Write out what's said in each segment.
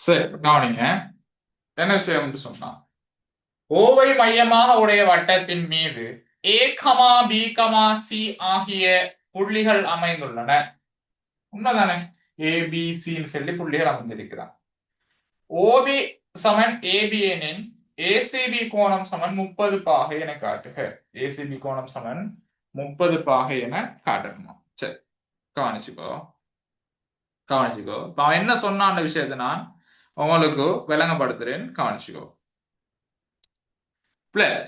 சரி கவனிங்க. என்ன விஷயம் சொன்னா ஓவை மையமாக உடைய வட்டத்தின் மீது ஏ கமா பி கமா சி ஆகிய புள்ளிகள் அமைந்துள்ளன. உண்மைதானே? ஏ பி சின்னு சொல்லி புள்ளிகள் அமைந்திருக்கிறான். ஓபி சமன் ஏபி எனின் ஏசிபி கோணம் சமன் 30 பாகை என காட்டுக. ஏசிபி கோணம் சமன் 30 பாகை என காட்டணுமா? சரி கவனிச்சுக்கோ. அவன் என்ன சொன்ன விஷயத்தை நான் உங்களுக்கு விளங்கப்படுத்துறேன். கவனிச்சுக்கோ.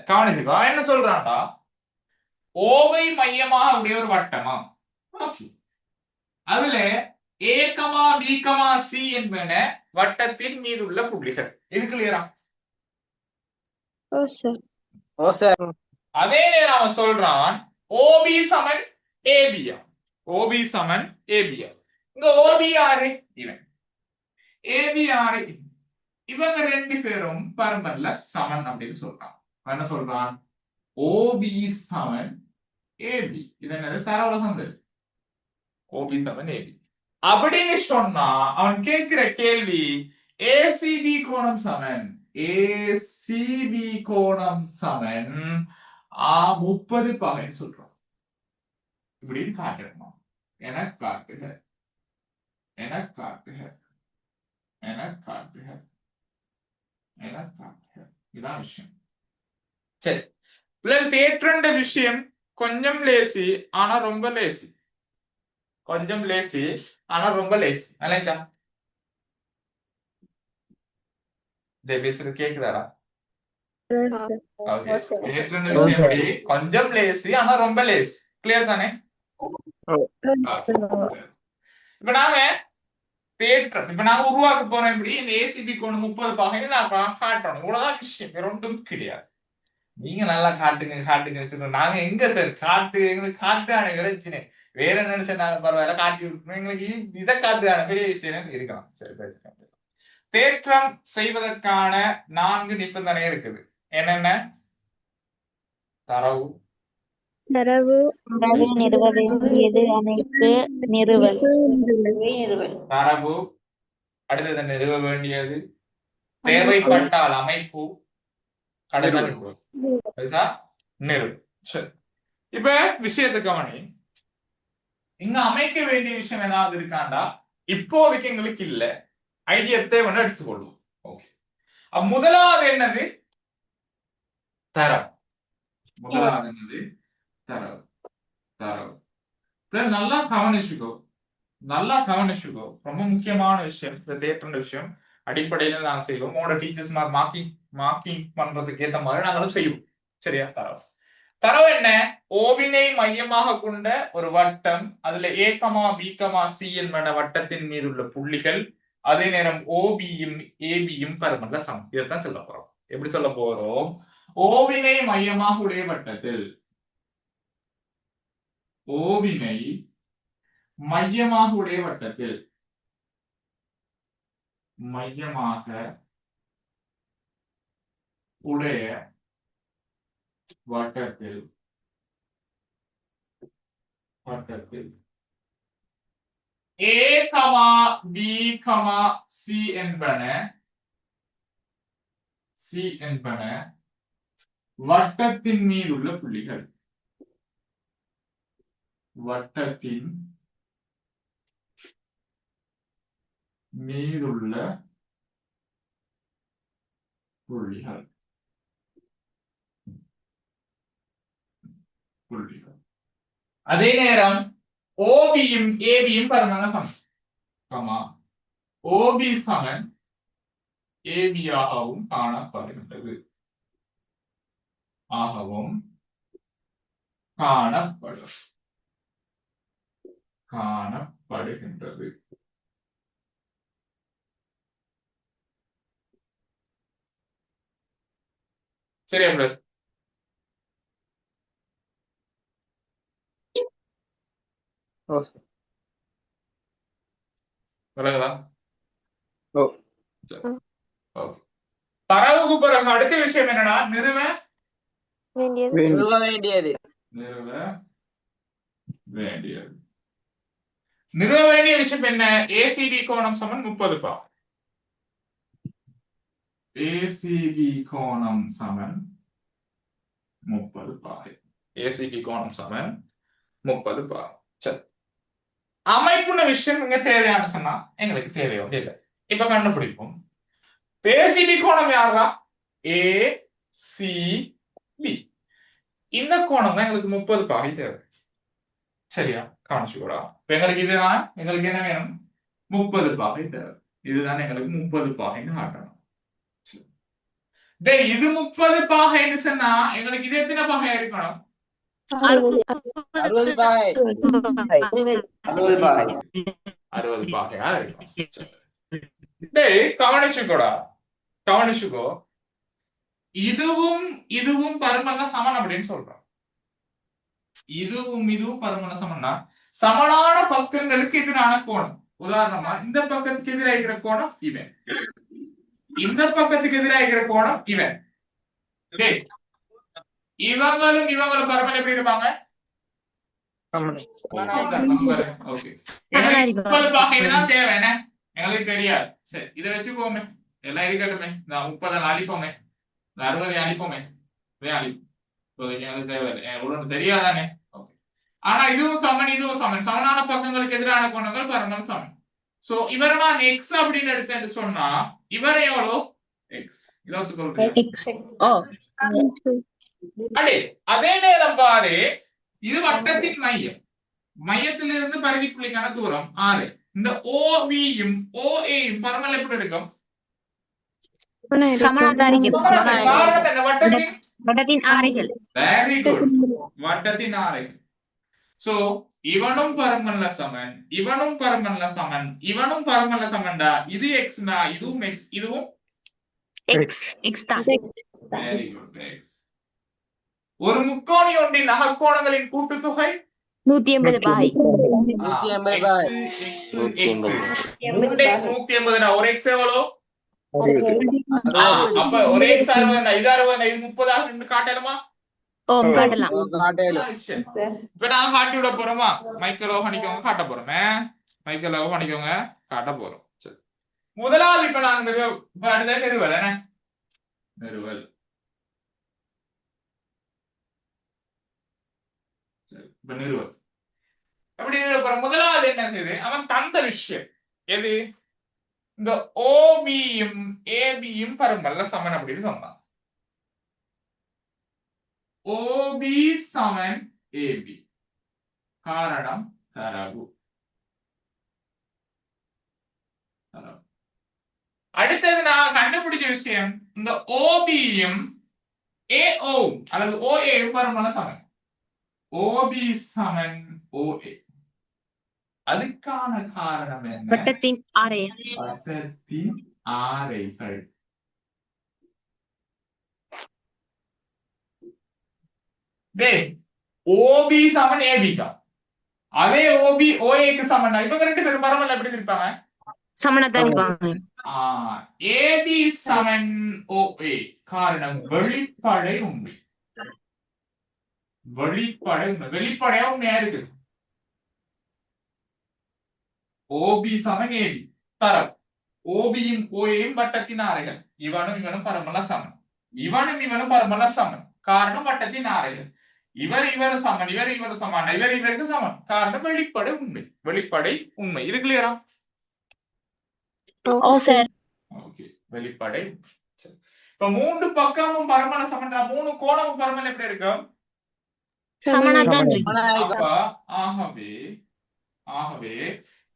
கவனிச்சுக்கோ. என்ன சொல்றான்டா, ஓவை மையமாக உடைய ஒரு வட்டமா, அதுல ஏ கமா பி கமா சி என்பன வட்டத்தின் மீது உள்ள புள்ளிகள். இது கிளியரா? அதே நேரம் அவன் சொல்றான் ஓபி சமன் ஏபியா. ஓபி சமன் ஏபியா. இங்க ஓபி யாரு? இவன். ஏபி யாரு? இவங்க ரெண்டு பேரும் பரம்பல்ல சமன் அப்படின்னு சொல்றான். என்ன சொல்றான்? ஓபி சமன் ஏபி. இது என்னது? தரவுலகம் தெரியும். ஓபி சமன் ஏபி அப்படின்னு சொன்னா அவன் கேட்கிற கேள்வி ஏசிபி கோணம் சமன் ஏசிபி கோணம் சமன் 30 பாகைன்னு சொல்றோம். இப்படின்னு காட்டணுமா? என காட்டுக, என காட்டுக, என காட்டுக, என காட்டுக. இதான் விஷயம். சரி, தேற்றண்ட விஷயம் கொஞ்சம் லேசி, ஆனா ரொம்ப லேசி. கொஞ்சம் லேசி, ஆனா ரொம்ப லேசி. அலைஞ்சா பேசுறது கேக்குதாடா? தேற்றண்ட விஷயம் படி கொஞ்சம் லேசி, ஆனா ரொம்ப லேசி. கிளியர் தானே? இப்ப நாங்க தேற்றம், இப்ப நாங்க உருவாக்க போறோம். இப்படி இந்த ஏசிபி கோணம் 30 பாகைன்னு நான் காட்டணும். இவ்வளவுதான் விஷயம், வேற ஒன்றும் கிடையாது. நீங்க நல்லா காட்டுங்க காட்டுங்க. நாங்க எங்க சார் காட்டு, எங்களுக்கு காட்டான கிடைச்சினே. வேற நினைச்ச நாங்க பரவாயில்ல காட்டி விட்டுருவோம். எங்களுக்கு இதை காட்டுக்கான பெரிய விஷயம் இருக்கலாம். சரி, தேற்றம் செய்வதற்கான 4 நிபந்தனை இருக்குது. என்னென்ன? தரவு, நிறுவ வேண்டியது, அமைப்பு, நிறுவல். தரவு, அடுத்தது நிறுவ வேண்டியது, தேவைப்பட்டால் அமைப்பு, கடைசி நிறுவல். சரி, இப்ப விஷயத்தை கவனி. இங்க அமைக்க வேண்டிய விஷயம் ஏதாவது இருக்காண்டா? இப்போதைக்கு எங்களுக்கு இல்ல. ஐடியத்தை வந்து எடுத்துக்கொள்வோம். ஓகே, முதலாவது என்னது? தரவு. முதலாவது என்னது? தரவு. தரவு. நல்லா கவனிச்சுக்கோ, நல்லா கவனிச்சுக்கோ. ரொம்ப முக்கியமான விஷயம் இந்த தேற்ற விஷயம். அடிப்படையில நாங்க செய்வோம். உங்களோட டீச்சர்ஸ் மார்க்கிங் பண்றதுக்கு ஏத்த மாதிரி நாங்களும் செய்வோம். சரியா? தரவு. தரவு என்ன? ஓவினை மையமாக கொண்ட ஒரு வட்டம், அதுல ஏ கமா பி கமா சி என்பன வட்டத்தின் மீது உள்ள புள்ளிகள், அதே நேரம் ஓபியும் ஏபியும் பரமல்ல சமம். இதைத்தான் சொல்ல போறோம். எப்படி சொல்ல போறோம்? ஓவினை மையமாக உடைய வட்டத்தில், ஓவினை மையமாக உடைய வட்டத்தில், மையமாக உடைய வட்டத்தில், வட்டத்தில் ஏ கமா பி கமா சி என்பன வட்டத்தின் மீதுள்ள புள்ளிகள். வட்டத்தின் மீதுள்ள புள்ளிகள். அதே நேரம் ஓபியும் ஏபியும் பரமான சமம். கமா ஓபி சமன் ஏபியாகவும் காணப்படுகின்றது. ஆகவும் காணப்படுகின்றது. சரியா பிரதர்? விளங்குதா? தரவுக்கு பிறகு அடுத்த விஷயம் என்னடா? நிறுவ வேண்டியது. நிறுவ வேண்டிய விஷயம் என்ன? ஏசிபி கோணம் சமன் 30 பா. ஏசிபி கோணம் சமன் 30 பாகை. ஏசிபி கோணம் சமன் 30 பாகை. சரி, அமைப்புன விஷயம் இங்க தேவையான சொன்னா எங்களுக்கு தேவையோ இல்லை. இப்ப கண்டுபிடிப்போம். ஏசிபி கோணம் யாரா? ஏசிபி. இந்த கோணம் தான் எங்களுக்கு 30 பாகை தேவை. சரியா? காமிச்சுக்கூடா. இப்ப எங்களுக்கு இதுதான் எங்களுக்கு என்ன வேணும்? 30 பாகை தேவை. இதுதான் எங்களுக்கு 30 பாகைன்னு காட்டணும். இது 30 பாகைன்னு சொன்னா எங்களுக்கு இது எத்தனை பாகையா இருக்கணும்? 60 பாகை 60 பாகையா இருக்கும். டேய் கவனிச்சுக்கோடா, கவனிச்சுக்கோ. இதுவும் இதுவும் பருமன்ல சமன் அப்படின்னு சொல்றோம். இதுவும் இதுவும் பருமன்ல சமன்னா சமனான பக்கங்களுக்கு எதிரான கோணம். உதாரணமா இந்த பக்கத்துக்கு எதிராக இருக்கிற கோணம் இவன், இந்த பக்கத்துக்கு எதிராக இருக்கிற கோணம் இவன். இவங்களும் இவங்களும் பருமன் எப்படி இருப்பாங்க? 30 பாகைதான் தேவை. என்ன எங்களுக்கு தெரியாது. சரி, இதை வச்சுக்கோமே, எல்லாம் இருக்கட்டுமே. 30 அழிப்போமே, 60 அழிப்போமே, எங்களுக்கு தேவை எவ்வளவு தெரியாதானே. ஆனா இதுவும் சமன் இதுவும் சமன். சமனான பக்கங்களுக்கு எதிரான கோணங்கள் பருமன் சமன். சோ இவரை நான் எக்ஸ் அப்படின்னு எடுத்தேன்னு சொன்னா இவரை எவ்வளோ? எக்ஸ். இதை அடே அதே நேரம் பாரு, இது வட்டத்தின் மையம். மையத்திலிருந்து பரிதி புள்ளிக்கான தூரம் 6. இந்த ஓவியும் ஓஏயும் பருமன் எப்படி இருக்கும்? காரணம் என்ன? வட்டத்தின் ஆரைகள். வெரி குட், வட்டத்தின் ஆரைகள். சோ இவனும் பருமன்ல சமன், இவனும் பருமன்ல சமன், இவனும் பருமன்ல சமன்டா. இது எக்ஸ்னா இதுவும் எக்ஸ், இதுவும் எக்ஸ் தான். Very good, X. ஒரு முக்கோணி ஒன்றின் அகக்கோணங்களின் கூட்டுத்தொகை 180 பாகை. 180 பாகை. ஒரு எக்ஸ் எவ்வளோ? அப்ப ஒரு எக்ஸ் 60, இது 60, இது 30 காட்டணுமா? காட்டலாம். இப்ப நான் காட்டி விட போறோமா? மைக்கேலோ பண்ணிக்கோங்க, காட்ட போறோமே. மைக்கேலோ பண்ணிக்கோங்க, காட்ட போறோம். சரி, முதலாவது இப்ப நாங்க நிறுவல். என்ன நிறுவல்? இப்ப நிறுவல் எப்படி நிறுவ? முதலாவது என்ன இருந்தது? அவன் தந்த விஷயம் எது? இந்த ஓபியும் ஏபியும் பருமன்ல சமன் அப்படின்னு சொன்னான். ஓபி சமன் ஏபி. காரணம் தரவு. அடுத்தது நான் கண்டுபிடிச்ச விஷயம், இந்த ஓபியும் ஏஓ அல்லது ஓஏயும் பருமன்ல சமன். ஓபி சமன் ஓஏ. அதுக்கான காரணம் என்ன? வட்டத்தின் ஆரைகள். வட்டத்தின் ஆரைகள். ஓபி சமன் ஏபிக்கா, அதே ஓபி ஓஏக்கு சமன். இவங்க ரெண்டு பேரும் பரவல் எப்படி இருப்பாங்க? சமனத்தான் இருப்பாங்க. ஏபி சமன் ஓஏ. காரணம் வெளிப்படை உண்மை. வெளிப்படை உண்மை. வெளிப்படையா உண்மையா இருக்கு. ஓபி சமன் ஏபி. தரவு ஓபியும் ஓஏயும் வட்டத்தின் ஆரைகள். இவனும் இவனும் பரமல சமன், இவனும் இவனும் பரமல சமன். காரணம் வட்டத்தின் ஆரைகள். இவர் இவரும் சமன், இவர் இவரும் சமன், இவர் இவருக்கு சமன். காரணம் வெளிப்படை உண்மை. வெளிப்படை உண்மை. இது கிளியரா? ஓகே, வெளிப்படை. இப்ப மூன்று பக்கமும் பரமல சமன், மூணு கோணமும் பரமல் எப்படி இருக்கும்? சமனாதான் இருக்கும். ஆகவே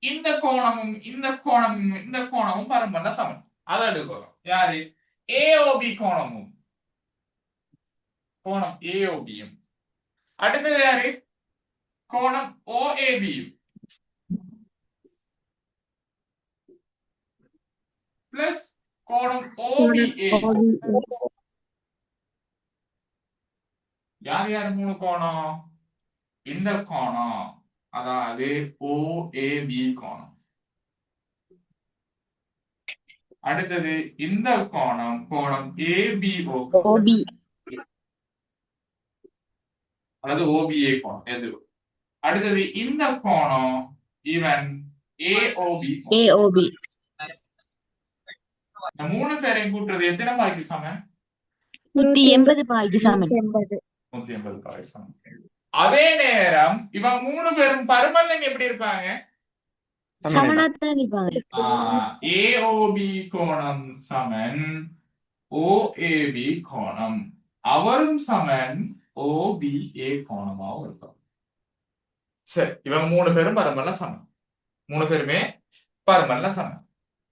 இந்த கோணமும் இந்த கோணமும் இந்த கோணமும் பரமல சமன். அதை எடுக்கிறோம். யாரு? ஏஓபி கோணமும் கோணம் ஏஓபியும். அடுத்தது யாரு? கோணம் ஓஏபியும் பிளஸ் கோணம் ஓபிஏ. யார் யார் மூணு கோணம்? இந்த கோணம், அதாவது ஓஏபி கோணம். அடுத்தது இந்த கோணம், கோணம் ஏபிஓ, அதாவது ஓபிஏ கோணம். எது? அடுத்தது இந்த கோணம் இவன் ஏஓபி. இந்த 3 பேரையும் கூட்டுறது எத்தனை பாய்க்கு சமன்? 180 பாய்க்கு சமன். 180 பாய்க்கு சமன். அதே நேரம் இவங்க 3 பேரும் பருமன் எப்படி இருப்பாங்க? சமனாத்தான் இருப்பாங்க. ஏஓபி கோணம் சமன் ஓஏபி கோணம், அவரும் சமன் ஓபிஏ கோணமாவும் இருக்கும். சரி, இவங்க 3 பேரும் பருமன்ல சமன், 3 பேருமே பருமன்ல சமன்.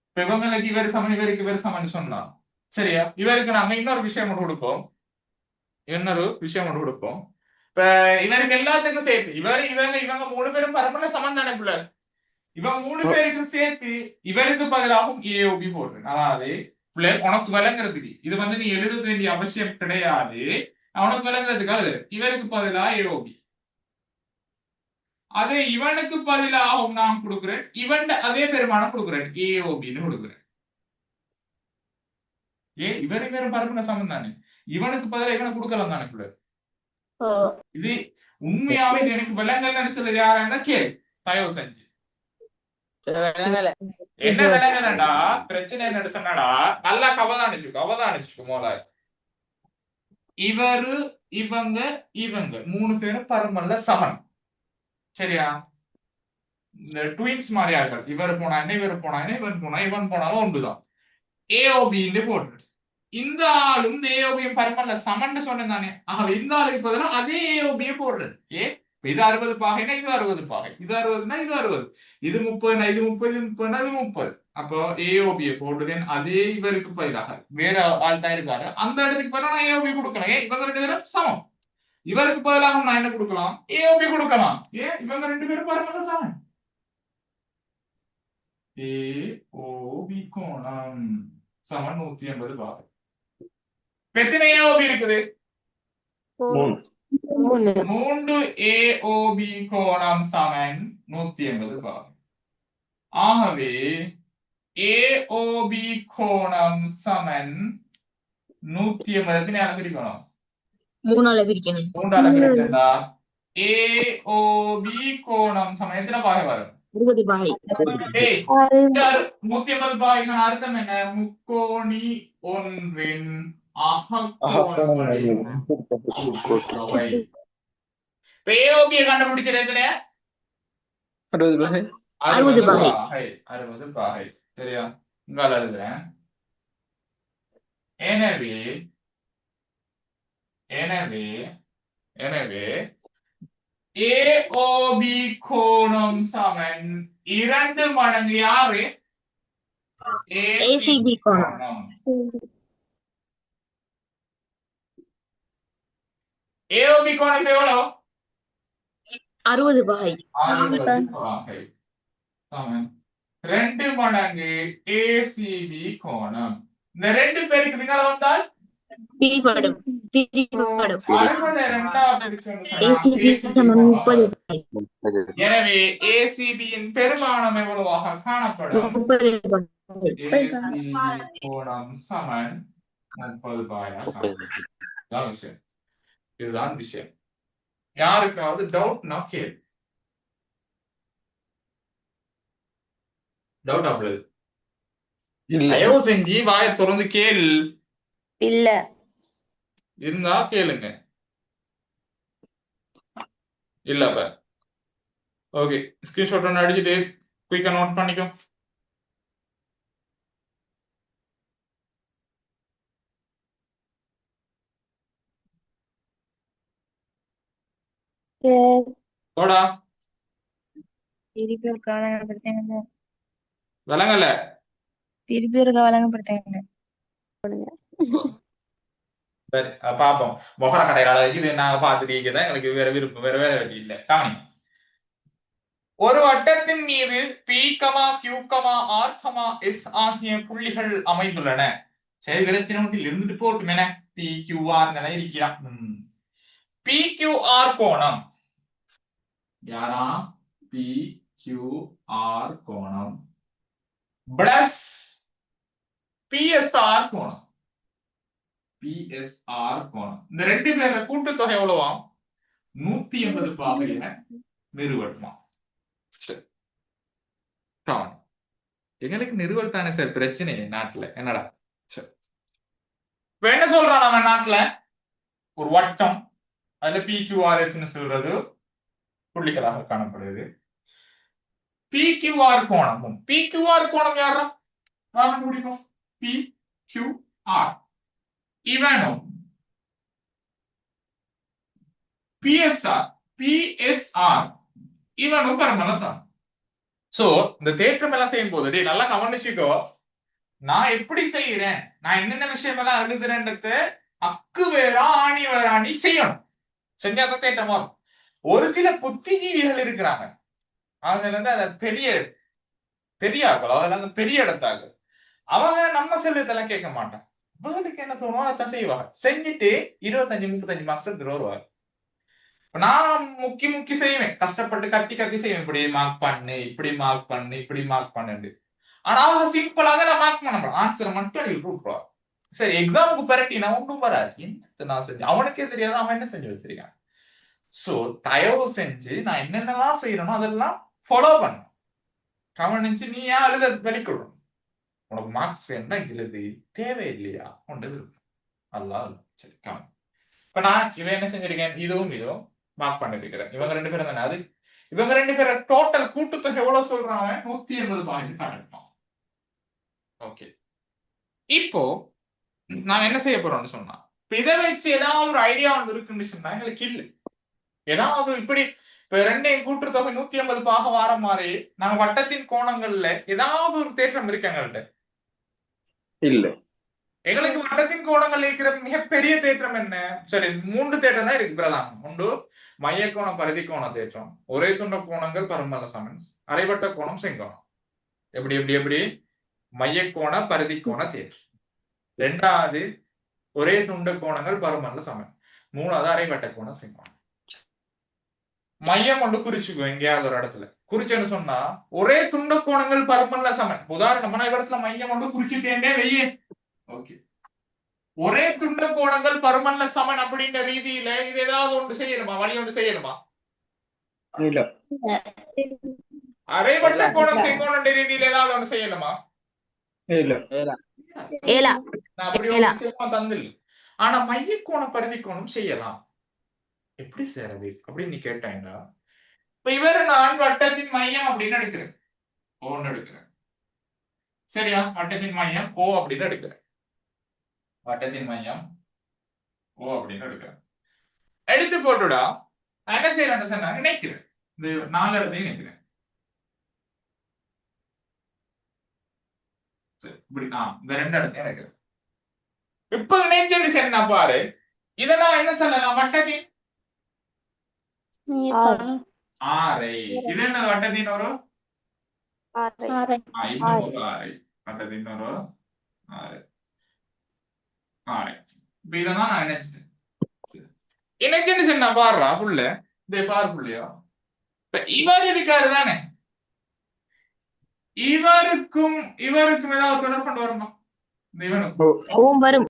இப்ப இவங்களுக்கு இவர் சமன், இவருக்கு இவர் சமன் சொன்னா சரியா? இவருக்கு நாங்க இன்னொரு விஷயம் மட்டும் கொடுப்போம், இப்ப இவருக்கு எல்லாத்துக்கும் சேர்த்து இவங்க 3 பேரும் பருமன்ல சமன் தானே பிள்ளை? இவங்க 3 பேருக்கும் சேர்த்து இவருக்கு பதிலாகவும் ஏஓபி போடுறேன். அதாவது உனக்கு விளங்குறதுக்கு இது நீ எழுத வேண்டிய அவசியம் கிடையாது, உனக்கு விளங்குறதுக்காக இவருக்கு பதிலா ஏஓபி, அதே இவனுக்கு பதிலாகவும் நான் கொடுக்குறேன், இவன் அதே பெருமானம் கொடுக்குறேன், ஏஓபின்னு கொடுக்குறேன். இவருக்கு வேற பரப்புன சமம் தானே, இவனுக்கு பதிலாக இவனை கொடுக்கலாம் தானே பிள்ளை? இது உண்மையாவே இது எனக்கு விளங்கலன்னு சொல்லுது யாரா கேளு தயவு செஞ்சு. என்ன விளங்கலடா பிரச்சனை என்ன சொன்னடா, நல்லா அவதானிச்சுக்கோ மோல. இவங்க 3 பேரும் பருமன்ல சமன் சரியா? இந்த ட்வின்ஸ் மாதிரியார்கள், இவர் போனா என்ன, இவர் போனா என்ன, இவன் போனாலும் ஒன்றுதான். ஏஓபின்னு போட்டு இந்த ஆளும் இந்த ஏஓபியும் பருமன்ல சமன் சொன்னேன் தானே, ஆகவே இந்த ஆளுக்கு பதிலா அதே ஏஓபியை போடுறேன். இது 60 பாகைனா இது 60 பாகை, இது 60னா இது 60, இது 30னா இது 30, இது 30னா இது 30. அப்போ ஏஓபியை போடுறேன், அதே இவருக்கு பதிலாக வேற ஆள் தான் இருக்காரு, அந்த இடத்துக்கு பதிலாக நான் ஏஓபி கொடுக்கலாம். இவங்க 2 பேரும் சமம், இவருக்கு பதிலாக நான் என்ன கொடுக்கலாம், ஏஓபி கொடுக்கலாம். இவங்க 2 பேரும் பரமல சமம். ஏஓபி கோணம் சமன் 180 பாகை. எத்தனை ஏஓபி இருக்குது? 3 ஏஓபி கோணம் சமன் 180 பாகை. ஆகவே ஏஓபி கோணம் சமன் 180 அளவிரிக்கணும், 3 அளவிரிக்கணும். 3 அளவிரிச்சா ஏஓபி கோணம் சமன் எத்தனை பாகை வரும்? 60 பாகை. 180 பாகைக்கான அர்த்தம் என்ன? முக்கோணி ஒன்றின் அகக்கோணங்களின் கூட்டுத்தொகை. ஏஓபியை கண்டுபிடிச்சது எத்தனை? 60 பாகை சரியா? இங்க எழுதுறேன். எனவே ஏஓபி கோணம் சமன் 2 மடங்கு யாரு? ஏசிபி கோணம். ஏஓபி கோணம் எவ்வளவு? 60 பாகை. 60 பாகை சமன் 2 மடங்கு ஏசிபி கோணம். இந்த 2 பேருக்கு பின்னால வந்தால் பிரிபடும். எனவே ஏசிபியின் பெருமானம் எவ்வளவாக காணப்படும்? 30 கோணம் சமன் 30 பாயாக. இதுதான் விஷயம். யாருக்காவது டவுட்னா கேள். டவுட் அப்படி தயவு செஞ்சு வாயை திறந்து கேள். இல்ல இருந்தா கேளுங்க, இல்ல ஓகே. ஸ்கிரீன்ஷாட் ஒன்று அடிச்சுட்டு குயிக்கா நோட் பண்ணிக்கோ. போடா திருப்பி ஒருக்கா வழங்கப்படுத்தேங்க. விளங்கல? திருப்பி ஒருக்கா வழங்கப்படுத்தேங்க. சரி பாப்போம். மொகர கடையாள இது நாங்க பார்த்துட்டு எங்களுக்கு வேற விருப்பம், வேற வேலை இல்லை. கவனி, ஒரு வட்டத்தின் மீது P, Q, R, S ஆகிய புள்ளிகள் அமைந்துள்ளன. சரி, விரச்சனத்தில் இருந்துட்டு போட்டும் என PQR இருக்கிறான். PQR கோணம் யாரா? PQR கோணம் பிளஸ் PSR கோணம். PSR கோணம் இந்த 2 பேர்ல கூட்டுத்தொகை எவ்வளவாம்? 180 பாகை என நிறுவட்டுமா. எங்களுக்கு நிறுவல் தானே சார் பிரச்சனை நாட்டுல, என்னடா? சரி. இப்ப என்ன சொல்றான் நம்ம நாட்டுல? ஒரு வட்டம், அதுல PQRS சொல்றது புள்ளிகளாக காணப்படுது. PQR கோணமும், PQR கோணம் யாரா கண்டுபிடிக்கும்? PQR இவனும் PSR இவனும் பரமல சமம். சோ இந்த தேற்றம் எல்லாம் செய்யும் போது டேய் நல்லா கவனிச்சுக்கோ, நான் எப்படி செய்யறேன், நான் என்னென்ன விஷயம் எல்லாம் எழுதுறேன்றது அக்கு வேறா ஆணி வேறாணி செய்யணும். செஞ்சாதான் தேற்றம் வரும். ஒரு சில புத்திஜீவிகள் இருக்கிறாங்க, அவங்க வந்து அதை பெரியாக்களோ அதெல்லாம் பெரிய இடத்தாக அவங்க நம்ம செல்வத்தெல்லாம் கேட்க மாட்டாங்க. அவங்களுக்கு என்ன தோணும் அதான் செய்வாங்க. செஞ்சுட்டு 25-35 மார்க்ஸ் எடுத்துட்டு வருவாங்க. நான் முக்கி செய்வேன், கஷ்டப்பட்டு கத்தி செய்வேன், இப்படி மார்க் பண்ணு, இப்படி மார்க் பண்ணு, இப்படி மார்க் பண்ணு. ஆனா அவங்க சிம்பிளாக நான் மார்க் பண்ண மாட்டேன், ஆன்சரை மட்டும் எழுதி விட்டுருவா. சரி, எக்ஸாமுக்கு பரட்டினா ஒன்றும் வராது. என்ன நான் செஞ்சேன் அவனுக்கே தெரியாது, அவன் என்ன செஞ்சு வச்சிருக்கான். சோ தயவு செஞ்சு நான் என்னென்னலாம் செய்யறனோ அதெல்லாம் ஃபாலோ பண்ண கவனிச்சு நீ ஏன் அழுத வெளிக்கொள்ளும். உனக்கு மார்க்ஸ் வேணும்னா எழுது, தேவையில்லையா உண்டு விருப்பம். அல்லா சரி கவனம். இப்ப நான் இவன் என்ன செஞ்சிருக்கேன், இதுவும் மார்க் பண்ணிருக்கிறேன். இவங்க 2 பேரும் தானே, அது இவங்க 2 பேரும் டோட்டல் கூட்டுத்தொகை எவ்வளவு சொல்றாங்க, 180 பாயிண்ட் காணணும். ஓகே, இப்போ நாங்க என்ன செய்ய போறோம்னு சொன்னா, இதை வச்சு ஏதாவது ஒரு ஐடியா ஒன்று இருக்குன்னு சொன்னா எங்களுக்கு இல்ல. ஏதாவது இப்படி இப்ப 2 கூட்டுத்தொகை 180 பாக வார மாதிரி நாங்க வட்டத்தின் கோணங்கள்ல ஏதாவது ஒரு தேற்றம் இருக்கு எங்கள்கிட்ட இல்ல. எங்களுக்கு வட்டத்தின் கோணங்கள் இருக்கிற மிகப்பெரிய தேற்றம் என்ன? சரி, 3 தேற்றம் தான் இருக்கு பிரதானம். ஒன்று மைய கோணம் பரிதி கோண தேற்றம், ஒரே துண்ட கோணங்கள் பருமல சமன்ஸ், அரைவட்ட கோணம் செங்கோணம். எப்படி மைய கோண பரிதி கோண தேற்றம். 2வது ஒரே துண்ட கோணங்கள் பருமல சமன். 3வது அரைவட்ட கோணம் செங்கோணம். மையம் ஒன்று குறிச்சுக்கோ, எங்கேயாவது ஒரு இடத்துல குறிச்சேன்னு சொன்னா ஒரே துண்ட கோணங்கள் பருமல சமன். உதாரணமான இடத்துல மையம் ஒன்று குறிச்சுட்டேன்னே வெய்ய. ஓகே, ஒரே துண்ட கோணங்கள் பருமல்ல சமன் அப்படின்ற ரீதியில இது ஏதாவது ஒன்று செய்யணுமா, வழி ஒன்று செய்யணுமா? இல்ல. அரைவட்ட கோணம் செங்கோண ரீதியில ஏதாவது ஒன்று செய்யணுமா? இல்ல. நான் அப்படி ஒரு விஷயமா தந்தில்லை. ஆனா மைய கோண பரிதி கோணம் செய்யலாம். எப்படி சேரது அப்படின்னு நீ கேட்டாங்கன்னா, இப்ப இவர் நான் வட்டத்தின் மையம் அப்படின்னு எடுக்கிறேன், ஓன்னு எடுக்கிறேன். சரியா? வட்டத்தின் மையம் ஓ அப்படின்னு எடுக்கிறேன். வட்டத்தின் மையம் ஓ அப்படின்னு எடுக்கிறேன். எடுத்து போட்டுடா நான் என்ன செய்யறேன் சொன்னா நினைக்கிறேன், இந்த 4 இடத்தையும் நினைக்கிறேன். இப்படி இந்த 2 இடத்தையும் நினைக்கிறேன். இப்ப நினைச்சு சரி நான் பாரு, இதெல்லாம் என்ன சொல்லலாம், வட்டத்தின் ஆரை. இது என்ன வட்டத்தின் ஒரு இன்னும் ஒரு ஆரை, வட்டத்தின் ஒரு ஆரை. இப்ப இதெல்லாம் நான் நினைச்சிட்டேன். நினைச்சுன்னு சொன்னா பாடுறா புள்ள, இந்த பாரு புள்ளையா, இப்ப இவர் இருக்காரு தானே, இவருக்கும் ஏதாவது தொடர்பு வரணும். இவனுக்கும் வரும்.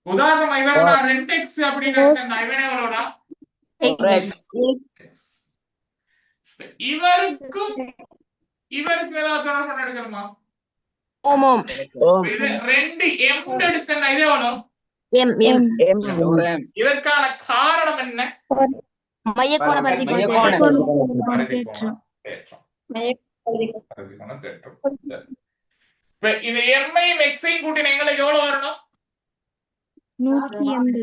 உதாரணமா இவர் நான் 2x அப்படின்னு எடுத்தேன், இவன் எவ்வளோடா? இவருக்கும் ஏதாவது தொடர்பு எடுக்கணுமா? இது 2m எடுத்தேன்னா இது எவ்வளோ? இதற்கான காரணம் என்ன? மையக்கோண பரிதி கோண தேற்றம். இது எம்ஐயும் எக்ஸையும் கூட்டின எங்களுக்கு எவ்வளவு வரணும்? 180.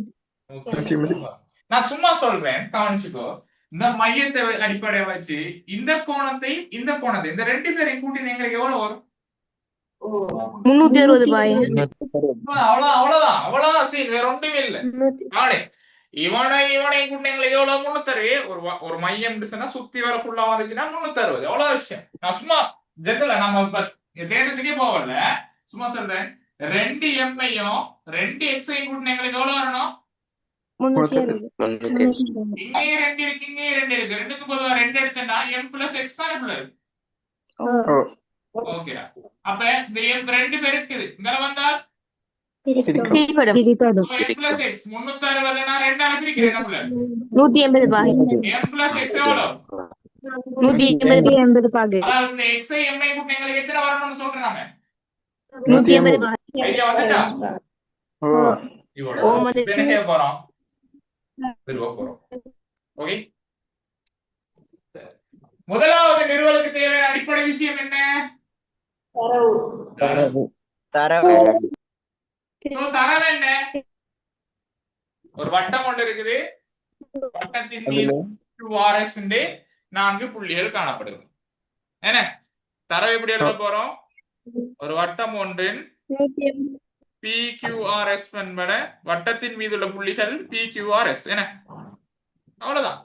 நான் சும்மா சொல்றேன், கவனிச்சுக்கோ. இந்த மையத்தை அடிப்படையை வச்சு இந்த கோணத்தையும் இந்த 2 பேரையும் கூட்டின எங்களுக்கு எவ்வளவு வரும்? 360. அவ்வளவுதான் சீன், வேற ஒன்றுமே இல்ல. இவனையும் கூட்டின எங்களுக்கு எவ்வளவு? 360. ஒரு மையம் சொன்னா சுத்தி வர ஃபுல்லா வந்துச்சுன்னா 360. எவ்வளவு விஷயம். நான் சும்மா ஜெனரலா நம்ம தேட்டத்துக்கே போகல, சும்மா சொல்றேன். 2 எம்ஐயும் 2 எக்ஸையும் கூட்டின எங்களுக்கு எவ்வளவு வரணும்? 360. இங்கே 2 இருக்கு, இங்கே 2 இருக்கு. 2க்கு பொதுவா 2 எடுத்தா m + x தானே புள்ள இருக்கு. ஓகேடா. அப்ப இந்த m 2 பேர் இருக்குது, இங்க வந்தால் பிரிபடும். m + x 360 நான் 2 ஆல பிரிக்கிறேன். 180 பாய். m + x எவ்வளவு? 180 பாகை. அதாவது இந்த எக்ஸை எம்ஐ கூட்டினா எங்களுக்கு எத்தனை வரணும்னு சொல்றாங்க 180 பாகை. ஐடியா வந்துட்டா ஓ இவ்வளவு ஓம் அது இப்ப என்ன செய்ய போறோம் நிறுவ போறோம் ஓகே முதலாவது நிறுவலுக்கு தேவையான அடிப்படை விஷயம் என்ன தரவு. தரவு So, தரவு என்ன ஒரு வட்டம் ஒன்று இருக்குது வட்டத்தின் மீது QRS ண்டு 4 புள்ளிகள் காணப்படுகிறது என்ன தரவு எப்படி எழுத போறோம் ஒரு வட்டம் ஒன்றின் PQRS என்பன வட்டத்தின் மீது உள்ள புள்ளிகள் PQRS என்ன அவ்வளவுதான்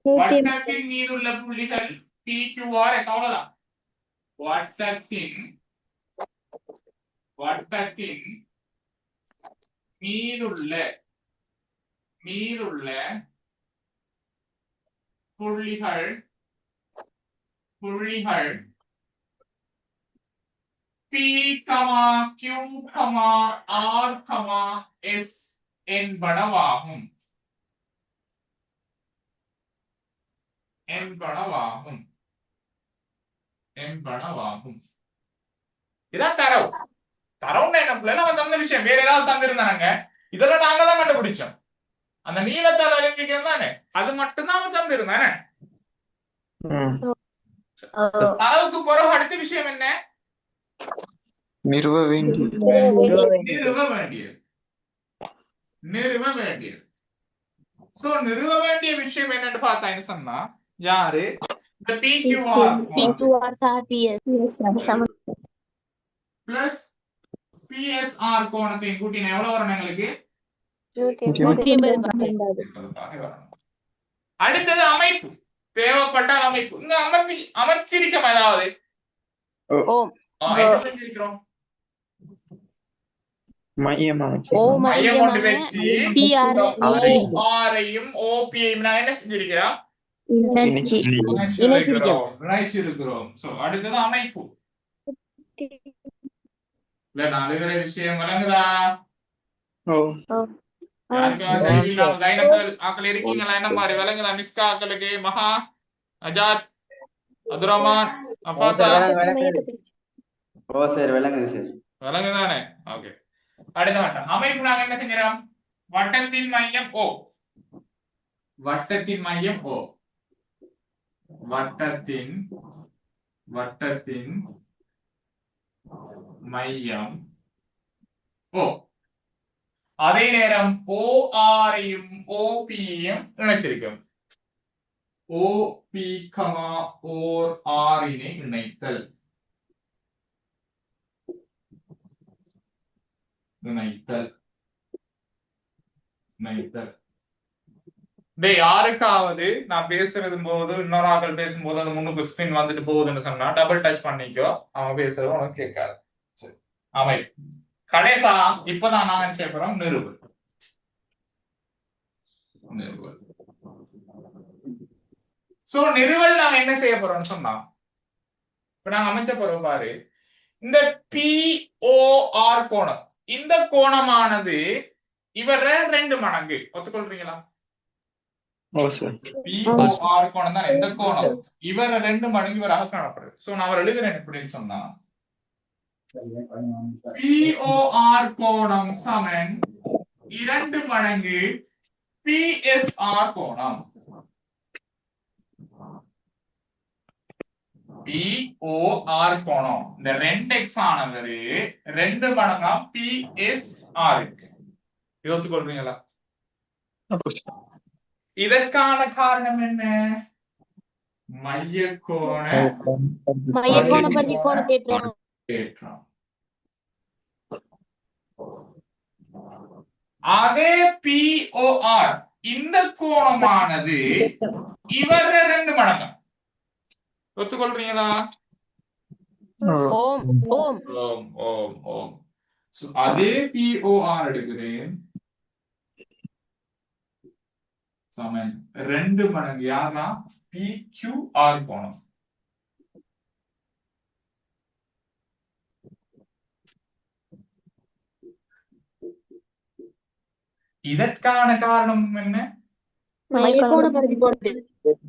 வட்டத்தின் மீது உள்ள புள்ளிகள் PQRS அவ்வளவுதான் வட்டத்தின் மீதுள்ள புள்ளிகள் P, Q, R, S என்பனவாகும் இதான் தரவு தரவுன்னா என்ன பிள்ளை நம்ம தந்த விஷயம் வேற ஏதாவது தந்திருந்தாங்க இதெல்லாம் நாங்க தான் கண்டுபிடிச்சோம் அந்த நீளத்தால் அழிஞ்சிக்கிறது தானே அது மட்டும்தான் அவன் தந்திருந்தானே தரவுக்கு பிறகு அடுத்த விஷயம் என்ன நிறுவ வேண்டியது சோ நிறுவ வேண்டிய விஷயம் என்னன்னு பார்த்தா சொன்னா யாரு இந்த PQR பிளஸ் PSR கோணத்தையும் கூட்டினா எவ்வளவு வரும் எங்களுக்கு 180 வரணும். அடுத்தது அமைப்பு தேவைப்பட்டால் அமைப்பு இங்க அமைச்சிருக்கோம் ஏதாவது ஓம் என்ன செஞ்சிருக்கிறோம் மையம் மையம் கொண்டு வச்சு PR OR-ஐயும் OP-ஐயும் நான் என்ன செஞ்சிருக்கிறோம் இணைச்சிருக்கிறோம் சோ அடுத்தது அமைப்பு இல்ல நான் எழுதுற விஷயம் விளங்குதா ஆக்கள் இருக்கீங்களா என்ன மாதிரி விளங்குதா மிஸ்கா ஆக்களுக்கு மகா அஜாத் அப்துரஹ்மான் அப்பாசா விளங்குதானே ஓகே அடுத்த வட்டம் அமைப்பு நாங்க என்ன செஞ்சோம் வட்டத்தின் மையம் O வட்டத்தின் மையம் O அதே நேரம் OR-ஐயும் OP-யையும் இணைச்சிருக்கும் OP, OR-இனை இணைத்தல் யாருக்காவது நான் பேசுறது போது இன்னொரு ஆக்கள் பேசும்போது அந்த முன்னுக்கு ஸ்கிரீன் வந்துட்டு போகுதுன்னு சொன்னா டபுள் டச் பண்ணிக்கோ அவன் பேசுறது உனக்கு கேட்காது அமைப்பு கணேசா இப்பதான் நான் என்ன செய்ய போறோம் நிறுவல் சோ நிறுவல் நாங்க என்ன செய்ய போறோம்னு சொன்னா இப்ப நாங்க அமைச்ச போறோம் பாரு இந்த POR கோணம் இந்த கோணமானது இவர 2 மடங்கு ஒத்துக்கொள்றீங்களா POR கோணம் தான் எந்த கோணம் இவர 2 மடங்கு இவராக காணப்படுது சோ நான் அவர் எழுதுறேன் எப்படின்னு சொன்னா POR கோணம் சமன் 2 மடங்கு PSR கோணம் POR கோணம் இந்த 2x ஆனது 2 மடங்கா PSR இருக்கு யோசித்துக்கொள்றீங்களா இதற்கான காரணம் என்ன மையக்கோண பரிகோண தேற்றம் அதே POR இந்த கோணமானது இவர 2 மடங்கு ஒத்துக்கொள்றீங்களா அதே POR எடுக்கிறேன் சமன் 2 மடங்கு யாரா PQR கோணம் இதற்கான காரணம் என்ன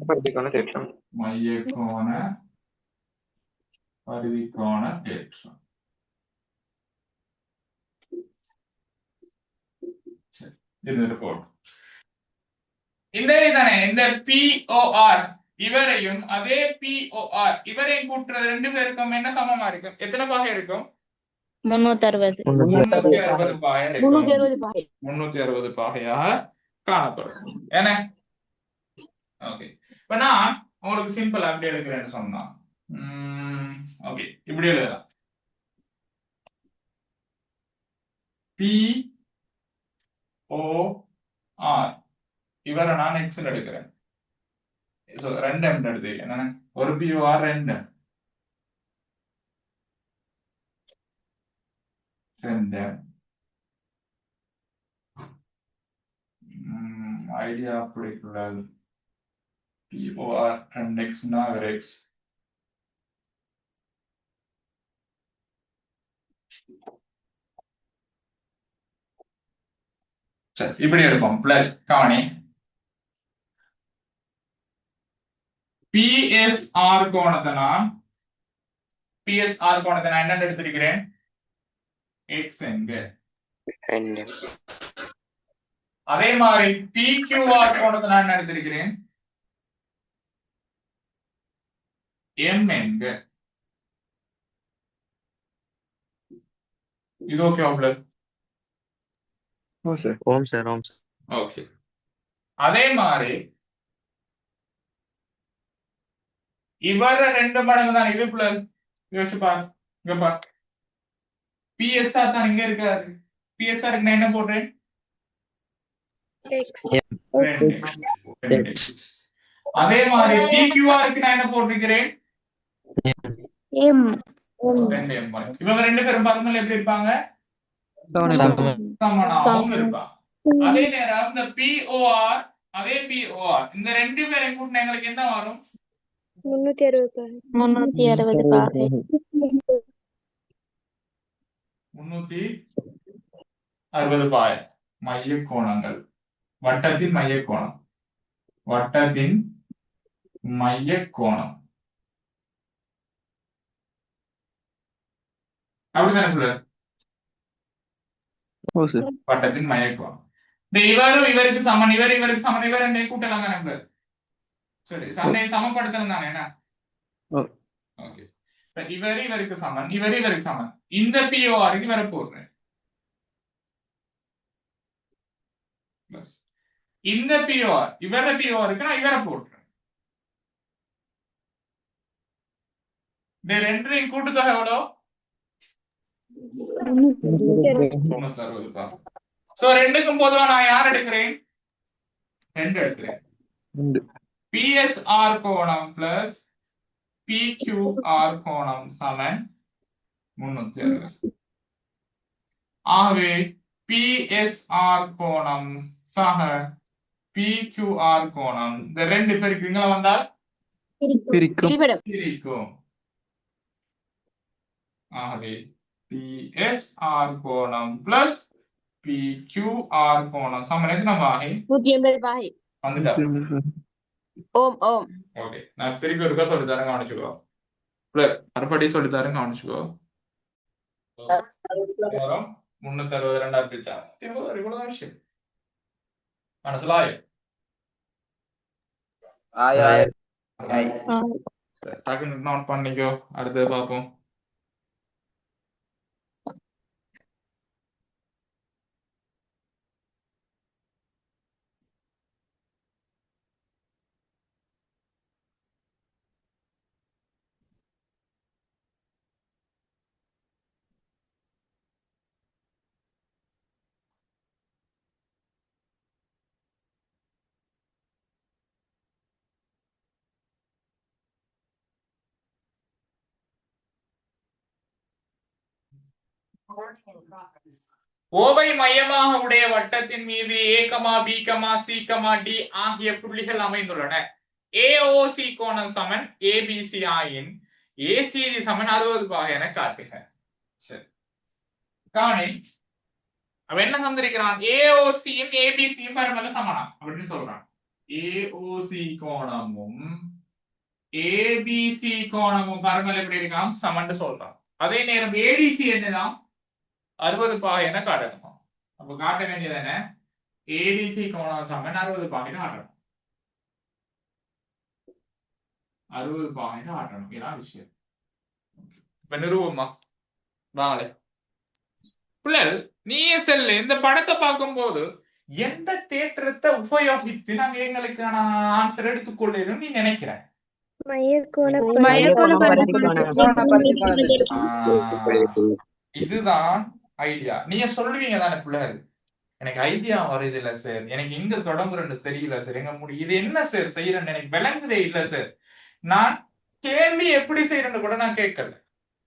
பருதிக்கோண தேற்றம். மையக்கோண பருதிக்கோண தேற்றம். சரி, இது போடும். இந்த தானே இந்த POR இவரையும் அதே POR இவரையும் கூட்டுறது ரெண்டு பேருக்கும் என்ன சமமா இருக்கும்? எத்தனை பாகை இருக்கும்? 360. 360 பாகை இருக்கும். 360 பாகை. 360 பாகையாக காணப்படும். ஏன்னா ஓகே, இப்ப நான் உங்களுக்கு சிம்பிள் அப்படி எடுக்கிறேன்னு சொன்னா ஓகே, இப்படி எழுதலாம். POR இவரை நான் எக்ஸ் எடுக்கிறேன். ரெண்டு எம் எடுத்துக்கிறேன். ஒரு POR ரெண்டு ஐடியா அப்படி கூடாது. POR 2x ஒரு x. சரி, இப்படி எடுப்போம். பிளஸ் கவனி PSR கோணத்தை நான் என்ன எடுத்திருக்கிறேன்? x என்க. அதே மாதிரி PQR கோணத்தை நான் என்ன எடுத்திருக்கிறேன்? M என்க. இது ஓகே அவ்வளவு. ஓ சார். ஓம் சார். ஓகே, அதே மாதிரி இவர ரெண்டு மடங்கு தான் இது பிளஸ். யோசிச்சு பாரு, இங்க பாரு. PSR தான் இங்க இருக்காரு. PSR நான் என்ன போடுறேன்? அதே மாதிரி PQRக்கு நான் என்ன போட்டிருக்கிறேன்? இவங்க ரெண்டு பேரும் பாருங்க எப்படி இருப்பாங்க? சமனாகவும் இருப்பாங்க. அதே நேரம் இந்த POR அதே POR இந்த ரெண்டு பேரையும் கூட்டினா எங்களுக்கு என்ன வரும்? 360 பாகை. 360 பாகை. மைய கோணங்கள், வட்டத்தின் மைய கோணம், வட்டத்தின் மைய கோணம். அப்படித்தானே? வட்டத்தின் மைய கோணம். இவரும் இவருக்கு சமன், இவருக்கு சமன், இவர் ரெண்டையும் கூட்டலாம் தானே? சரி, தன்னை சமப்படுத்தணும் தானே? என்ன ஓகே, இவருக்கு சமன், இவருக்கு சமன். இந்த PORக்கு இவரை போடுறேன். இந்த POR PORக்கு நான் இவரை போடுறேன். இந்த ரெண்டையும் கூட்டுத்தொகை எவ்வளோ? 360. சோ ரெண்டுக்கும் பொதுவா நான் யார் எடுக்கிறேன்? 2 எடுக்கிறேன். PSR கோணம் பிளஸ் PQR கோணம் சமன் 360. ஆகவே PSR கோணம் சக PQR கோணம் இந்த ரெண்டு பேருக்கு இங்க வந்தால் பிரிக்கும். ஆகவே PSR கோணம் பிளஸ் PQR கோணம் சமன் எத்தனை பாகை? 180 பாகை. வந்துட்டா? ஓம் ஓம். ஓகே, நான் திருப்பி ஒருக்கா சொல்லி தரேன், கவனிச்சுக்கோ. மறுபடி சொல்லி தரேன், கவனிச்சுக்கோ. 360 ரெண்டாவது பிரிச்சா இவ்வளவுதான் விஷயம். மனசிலாயோ? டக்குன்னு நோட் பண்ணிக்கோ, அடுத்தது பார்ப்போம். ஓவை மையமாக உடைய வட்டத்தின் மீது A, B, C, D ஆகிய புள்ளிகள் அமைந்துள்ளன. AOC கோணம் சமன் ABC ஆயின் ACD சமன் 60 பாகை என காட்டுக. சரி, கவனி. அவன் என்ன தந்திருக்கிறான்? AOCயும் ABCயும் பரமல சமனா அப்படின்னு சொல்றான். ஏஓசி கோணமும் ஏபிசி கோணமும் பாருங்கள் எப்படி இருக்காம் சமன்னு சொல்றோம். அதே நேரம் ஏடிசி என்னதான் 60 பாகை என காட்டணுமா? அப்ப காட்ட வேண்டியது என்ன? ஏடிசி கோணம் சமன் 60 பாகைன்னு காட்டணும். 60 பாகைன்னு காட்டணும். இதான் விஷயம். இப்ப நிறுவமா வாங்களே பிள்ளைகள், நீயே செல்லு. இந்த படத்தை பார்க்கும்போது எந்த தேற்றத்தை உபயோகித்து நாங்க எங்களுக்கான ஆன்சர் எடுத்துக்கொள்ளணும் நீ நினைக்கிறேன்? இதுதான் ஐடியா. நீங்க சொல்லுவீங்க தானே பிள்ளைகள், எனக்கு ஐடியா வருது இல்ல சார், எனக்கு எங்க தொடங்குறன்னு தெரியல சார், எங்க முடியும் இது என்ன சார் செய்யறேன்னு எனக்கு விளங்குதே இல்ல சார். நான் கேள்வி எப்படி செய்யறேன்னு கூட நான் கேட்கல.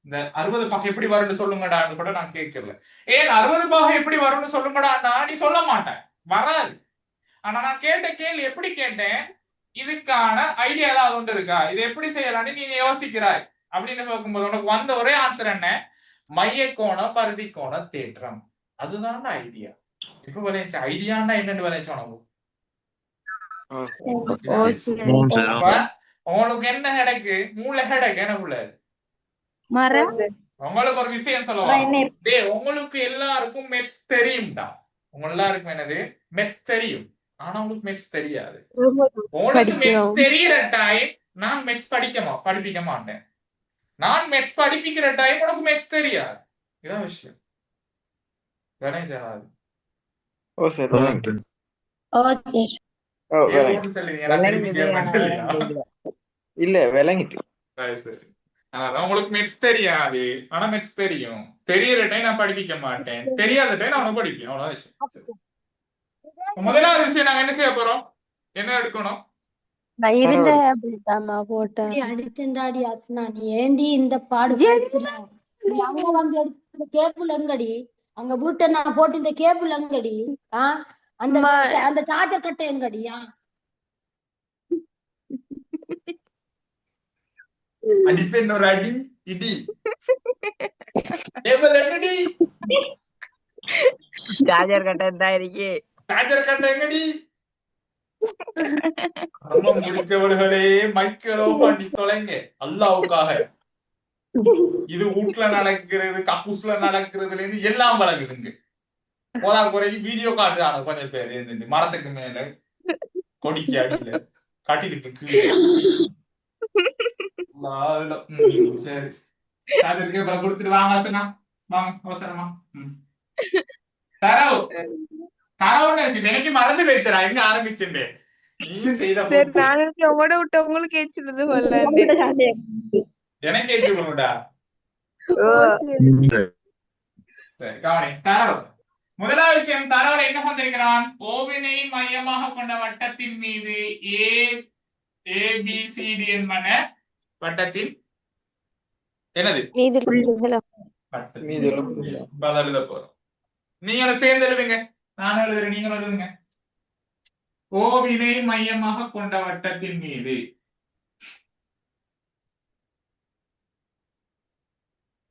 இந்த 60 பாகை எப்படி வரும்னு சொல்லுங்கடான்னு கூட நான் கேட்கல. ஏன் 60 பாகை எப்படி வரும்னு சொல்லுங்கடான்னா நீ சொல்ல மாட்டேன், வராது. ஆனா நான் கேட்ட கேள்வி எப்படி கேட்டேன், இதுக்கான ஐடியா ஏதாவது ஒன்று இருக்கா, இது எப்படி செய்யலாம்னு நீ யோசிக்கிறாய் அப்படின்னு பார்க்கும்போது உனக்கு வந்த ஒரே ஆன்சர் என்ன? மைய கோண பருதி கோண தேற்றம். அதுதான் ஐடியா. இப்ப விளையாச்சு ஐடியான்னா என்னன்னு விளையாச்சு உனக்கு உங்களுக்கு என்ன கிடக்கு? மூளை கிடக்கு என்ன உள்ள? உங்களுக்கு ஒரு விஷயம் சொல்லுவாங்க, உங்களுக்கு எல்லாருக்கும் மெட்ஸ் தெரியும்டா. உங்க எல்லாருக்கும் என்னது மெட்ஸ் தெரியும், ஆனா உங்களுக்கு மெட்ஸ் தெரியாது. உங்களுக்கு மெட்ஸ் தெரிகிற டைம் நான் மெட்ஸ் படிப்பிக்க மாட்டேன். நான் மெட்ஸ் படிப்பிக்கிற டைம் உனக்கு மெட்ஸ் தெரியாது. இதான் விஷயம். இல்ல விளங்கிட்டு சரி. உங்களுக்கு மெட்ஸ் தெரியாது, ஆனா மெட்ஸ் தெரியும். தெரியற டைம் நான் படிப்பிக்க மாட்டேன், தெரியாத டைம் நான் உனக்கு படிப்பேன். அவ்வளவு விஷயம். முதலாவது விஷயம் நாங்க என்ன செய்ய போறோம், என்ன எடுக்கணும்? அடிச்சண்டாடி அஸ்னா நீ ஏண்டி இந்த பாடு நீ அங்க வந்து எடுத்து கேபிள் எங்கடி? அங்க வீட்டை நான் போட்டு இந்த கேபிள் எங்கடி? அந்த அந்த சார்ஜர் கட்டை எங்கடியா? அடிப்பேன் ஒரு அடி இடி. கேபிள் எங்கடி? சார்ஜர் கட்டை தான் இருக்கே. சார்ஜர் கட்டை எங்கடி? முடிச்சவர்களே மைக்கேலோ பண்ணி தொலைங்க அல்லாவுக்காக. இது வீட்டுல நடக்கிறது, கக்கூஸ்ல நடக்கிறதுல இருந்து எல்லாம் வழங்குதுங்க. போதா குறைக்கு வீடியோ காட்டுறாங்க கொஞ்சம் பேர் இருந்து மரத்துக்கு மேல கொடிக்கு அடியில கட்டிலுக்கு கீழே. சரி அதுக்கு அப்புறம் கொடுத்துட்டு வாங்க சொன்னா வாங்க அவசரமா. தரவு தரவுன்னு எனக்கு மறந்து வைத்தரா எங்க ஆரம்பிச்சுட்டு நீ செய்த உங்களுக்கு எனக்கு ஏற்றுடா. சரி கவனி. தரவு முதலாவது விஷயம், தரவுல என்ன வந்திருக்கிறான்? ஓவினை மையமாக கொண்ட வட்டத்தின் மீது ABCD என்பன வட்டத்தின் என்னது எழுத போறோம். நீங்களும் சேர்ந்து எழுதுங்க, நான் எழுதுறேன், நீங்களும் எழுதுங்க. ஓவினை மையமாக கொண்ட வட்டத்தின் மீது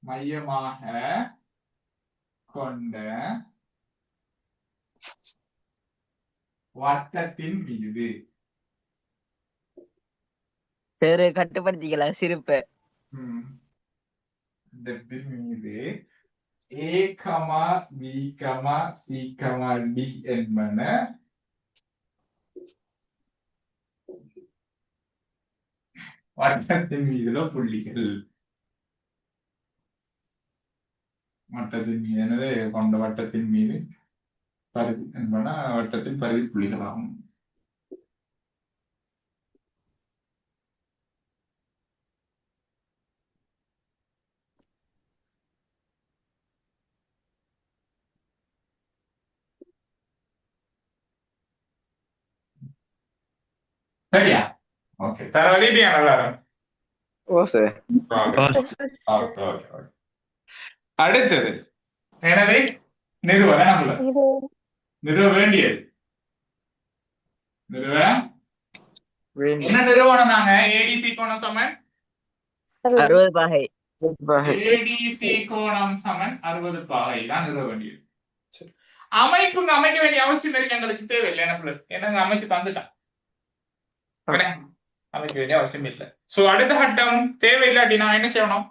மையமாக கொண்ட வட்டத்தின் மீது கட்டுப்படுத்திக்கலாம் சிரிப்ப. மீது A, B, C, D என்பன வட்டத்தின் மீதுள்ள புள்ளிகள். வட்டத்தின் மீது எனவே கொண்ட வட்டத்தின் மீது பரிதி என்பன வட்டத்தின் பரிதி புள்ளிகளாகும். சரியா? ஓகே. தரவழியா எல்லாரும்? அடுத்தது எனவே நிறுவ நிறுவ வேண்டியது என்ன நிறுவனம்? நாங்க ஏடிசி கோணம் சமன் 60 பாகை. ஏடிசி கோணம் சமன் 60 பாகை தான் நிறுவ வேண்டியது. அமைக்க வேண்டிய அவசியம் இருக்கு எங்களுக்கு தேவையில்லை. என்ன என்னங்க அமைச்சு தந்துட்டான். உடனே அமைக்க வேண்டிய அவசியம் இல்லை. சோ அடுத்த கட்டம் தேவையில்லாட்டி நான் என்ன செய்யணும்?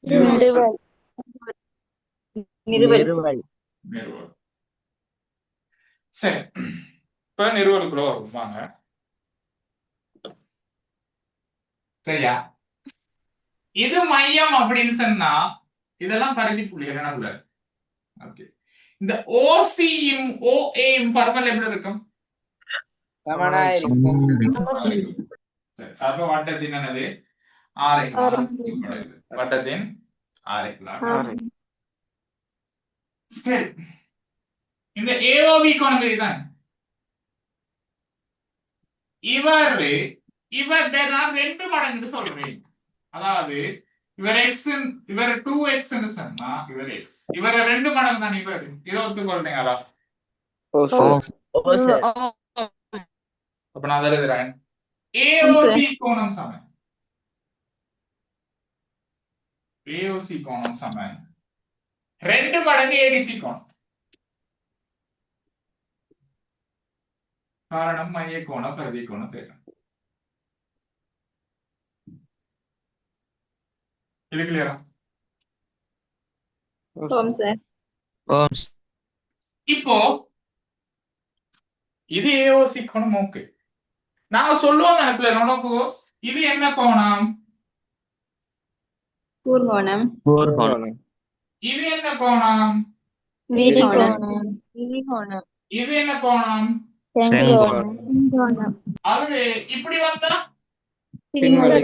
நிறுவல். நிறுவல். நிறுவல். நிறுவல். சரி, இப்ப நிறுவலுக்குள்ள வரும் வாங்க. சரியா? இது மையம் அப்படின்னு சொன்னா இதெல்லாம் பரிதி புள்ளிகள் என்ன? ஓகே, இந்த ஓசியும் ஓஏயும் பரவல் எப்படி இருக்கும்? சரி, அப்ப வட்டத்தின் என்னது? ஆரைகளாக. வட்டத்தின் ஆரைகளாக. சரி, இந்த ஏஓபி கோணம் இதுதான். இவர் நான் 2 மடங்கு சொல்றேன். அதாவது இவர் எக்ஸ், இவர் 2x சொன்னா இவர் எக்ஸ், இவர் 2 மடங்கு தான் இவர். இதை ஒத்துக்கொள்றீங்களா? அப்ப நான் எழுதுறேன் ஏஓசி கோணம் சமன், ஏஓசி கோணம் சமன் 2 மடங்கு ஏடிசி கோணம். காரணம் மைய கோணம் பரிதி கோணம் தேவை. இது கிளியரா? இப்போ இது ஏஓசி கோணம். ஓகே, நாங்க சொல்லுவோம் நினைக்கல உனக்கு இது என்ன கோணம்? கூர்கோணம். இது என்ன கோணம்? விரிகோணம். இது என்ன கோணம்? செங்கோணம். அது இப்படி வந்தா பின்வளை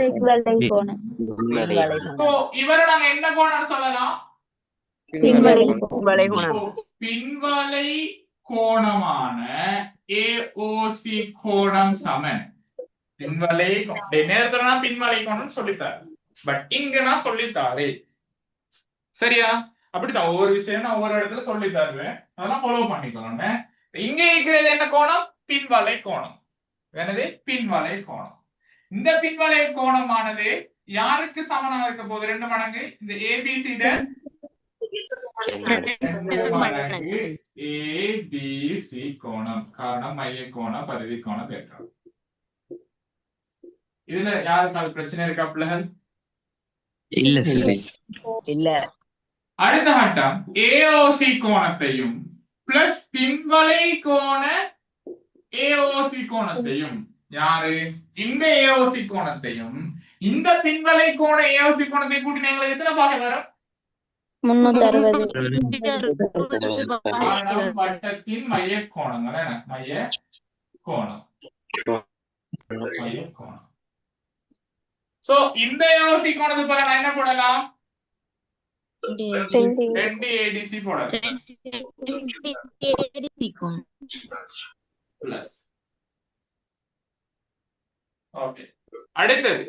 கோணம். இப்போ இவரை நாங்க என்ன கோணம் சொல்லலாம்? பின்வளை இப்போ பின்வளை கோணமான ஏஓசி கோணம் சமன் பின்வளை நேரத்துல நான் பின்வளை கோணம் சொல்லித்தாரு, பட் இங்க நான் சொல்லித்தாரு. சரியா? அப்படித்தான் ஒவ்வொரு விஷயம் நான் ஒவ்வொரு இடத்துல சொல்லி தருவேன், அதெல்லாம் ஃபாலோ பண்ணிக்கோங்க. இங்க இருக்கிறது என்ன கோணம்? பின்வளை கோணம். என்னது? பின்வளை கோணம். இந்த பின்வளை கோணமானது யாருக்கு சமனாக இருக்க போகுது? 2 மடங்கு இந்த ஏபிசி ஏபிசி கோணம். காரணம் மைய கோணம் பரிதி கோணம் கேட்டார். இதுல யாருக்கு அது பிரச்சனை இருக்கா பிள்ளைகள்? இல்ல. அடுத்த கட்டம் ஏஓசி கோணத்தையும் பிளஸ் பின்வளை கோண ஏஓசி கோணத்தையும், யாரு? இந்த ஏஓசி கோணத்தையும் இந்த பின்வளை கோண ஏஓசி கோணத்தை கூட்டி எங்களுக்கு எத்தனை பாகை வரும்? 360. வட்டத்தின் மைய கோணங்கள் என்ன? மைய கோணம். மைய கோணம். சோ இந்த ஏஓசி கோணத்துக்கு பிறகு நான் என்ன போடலாம்? 2 ஏடிசி போடலாம். பிளஸ். ஓகே, அடுத்தது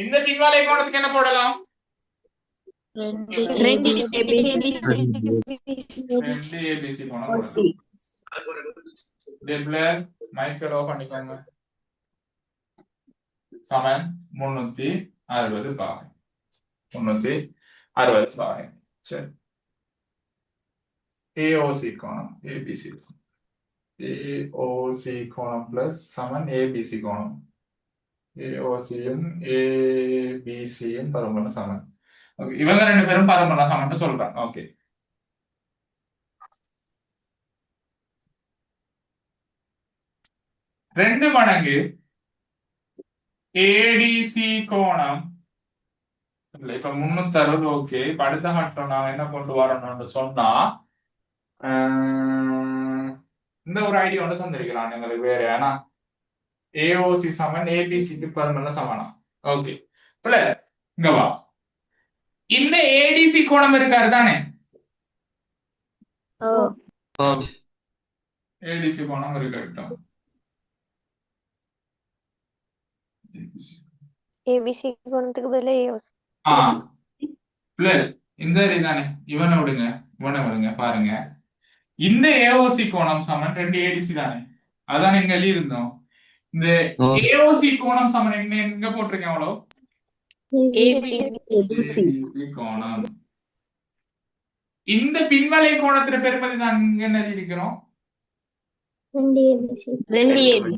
இந்த பின்வளை கோணத்துக்கு என்ன போடலாம்? 2 ஏபிசி கோணம் போடலாம். டெப்ளர் மைக்கேல் ஆஃப் பண்ணிக்கோங்க. சமன் 360 பாகை. 360 பாகை. சரி, ஏஓசி கோணம் ஏபிசி, ஏஓசி கோணம் பிளஸ் சமன் ஏபிசி கோணம். ஏஓசியும் ஏபிசியும் பரம்பரை சமன். ஓகே, இவங்க 2 பேரும் பரம்பரை சமன் சொல்றாங்க. ஓகே, ரெண்டு மடங்கு ஏடிசி கோணம் இல்ல, இப்ப 360. ஓகே, இப்ப அடுத்த கட்டம் நான் என்ன கொண்டு வரணும்னு சொன்னா இந்த ஒரு ஐடியா ஒன்று தந்திருக்கிறான் எங்களுக்கு வேற. ஏன்னா ஏஓசி சமன் ஏபிசிக்கு பரம்பரை சமனா. ஓகே, இப்ப இங்க வா, இந்த ஏடிசி கோணம் இருக்காரு தானே? ஏடிசி கோணம் இருக்கட்டும். ஏபிசி கோணத்துக்கு பதிலா ஏஓசி. இந்த தானே, இவனை விடுங்க, இவனை விடுங்க. பாருங்க, இந்த ஏஓசி கோணம் சமன் 2 ஏடிசி தானே, அதான் எங்க எழுதியிருந்தோம். இந்த ஏஓசி கோணம் சமன் என்ன எங்க போட்டிருக்கேன்? அவ்வளோ ஏபிசி கோணம். இந்த பின்வலை கோணத்துல பெருமதி நான் இங்க என்ன எழுதியிருக்கிறோம்? 2 ABC.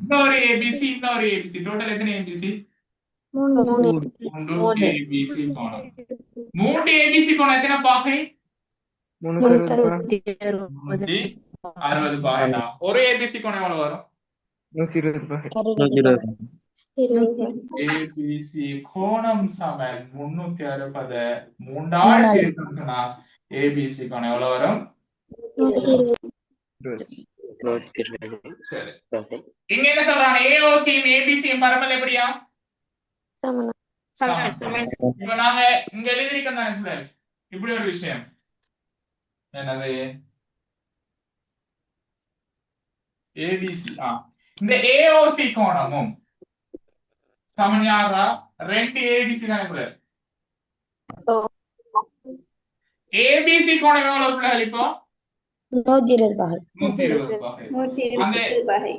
இந்த ஒரு ஏபிசி, இந்த ஒரு ஏபிசி, டோட்டல் எத்தனை ஏபிசி? 3 மூன்று ஏபிசி கோணம். 3 ஏபிசி கோணம் எத்தனை பாகை? 360 60 பாகைடா. ஒரு ஏபிசி கோணம் எவ்வளவு வரும்? 120 பாகை. 20. ஏபிசி கோணம் சமன் 360. மூன்றால் பிரிக்கணும்னு சொன்னா ஏபிசி கோணம் எவ்வளவு வரும்? 120. சரி. இங்க என்ன சொல்றாங்க? ஏஓசியும் ஏபிசியும் பரமல் எப்படியா? சமம். இப்ப நாங்க இங்க எழுதியிருக்கோம் தானே பிள்ளைகள்? இப்படி ஒரு விஷயம் என்னது? ஏபிசி இந்த ஏஓசி கோணமும் சமன்யாரா 2 ஏடிசி தானே பிள்ளைகள்? ஏபிசி கோணம் எவ்வளவு பிள்ளைகள் இப்போ? 120 பாகை. 120 பாகை.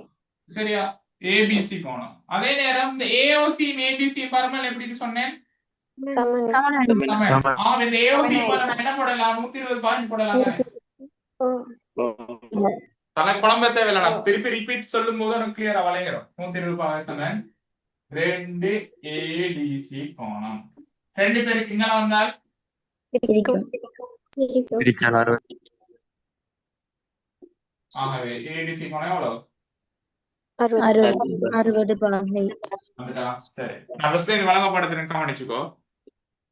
சரியா? ஏபிசி கோணம். அதே நேரம் இந்த ஏஓசி ஏபிசி பரமல் எப்படி சொன்னேன்? சமன். இந்த ஏஓசி என்ன போடலாம்? 120 பாகை போடலாம் தானே? தலை குழம்ப தேவையில்லை. நான் திருப்பி ரிப்பீட் சொல்லும் போது எனக்கு கிளியரா வளைகிறோம். 120 பாகை சமன் 2 ஏடிசி கோணம். 2 பேருக்கு இங்க வந்தால் ஆகவே ஏடிசி கோணம் எவ்வளவு? 60 பாகை. சரி, நான் ஃபர்ஸ்ட் வழங்கப்படுத்துறேன், கவனிச்சுக்கோ.